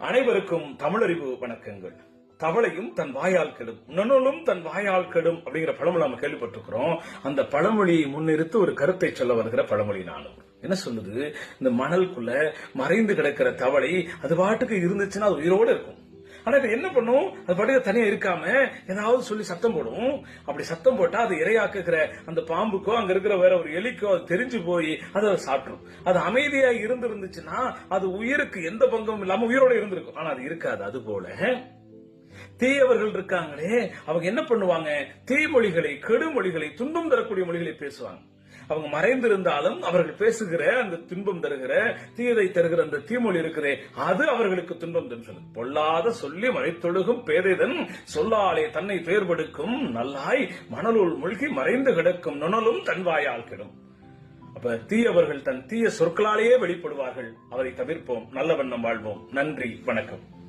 அனைவருக்கும் தமிழறிவு வணக்கங்கள். தவளையும் தன் வாயால் கெடும், நுணலும் தன் வாயால் கெடும் அப்படிங்கிற பழமொழி நம்ம கேள்விப்பட்டிருக்கிறோம். அந்த பழமொழியை முன்னிறுத்து ஒரு கருத்தை சொல்ல வருகிற பழமொழி நானும். என்ன சொல்லுது? இந்த மணலுக்குள்ள மறைந்து கிடக்கிற தவளை அது பாட்டுக்கு இருந்துச்சுன்னா அது உயிரோடு இருக்கும். ஆனா இப்ப என்ன பண்ணும்? அது பாட்டுக்கு தனியா இருக்காம ஏதாவது சொல்லி சத்தம் போடும். அப்படி சத்தம் போட்டா அது இரையாக்குகிற அந்த பாம்புக்கோ அங்க இருக்கிற வேற ஒரு எலிக்கோ அது தெரிஞ்சு போய் அதை சாப்பிடும். அது அமைதியா இருந்துச்சுன்னா அது உயிருக்கு எந்த பங்கமும் இல்லாம உயிரோட இருந்திருக்கும். ஆனா அது இருக்காது. அது போல தீயவர்கள் இருக்காங்களே, அவங்க என்ன பண்ணுவாங்க? தீமொழிகளை, கெடுமொழிகளை, துன்பம் தரக்கூடிய மொழிகளை பேசுவாங்க. அவங்க மறைந்திருந்தாலும் அவர்கள் பேசுகிற அந்த துன்பம் தருகிற, தீயதை தருகிற அந்த தீமொழி இருக்கிறே, அது அவர்களுக்கு துன்பம் தரும். பொல்லாத சொல்லி மறைத்தொழுகும் பேதைதன் சொல்லாலே தன்னை பெயர்படுக்கும் நல்லாய் மணலுள் மூழ்கி மறைந்து கிடக்கும் நுணலும் தன்வாயால் கெடும். அப்ப தீயவர்கள் தன் தீய சொற்களாலேயே வெளிப்படுவார்கள். அவரை தவிர்ப்போம். நல்ல வண்ணம் வாழ்வோம். நன்றி, வணக்கம்.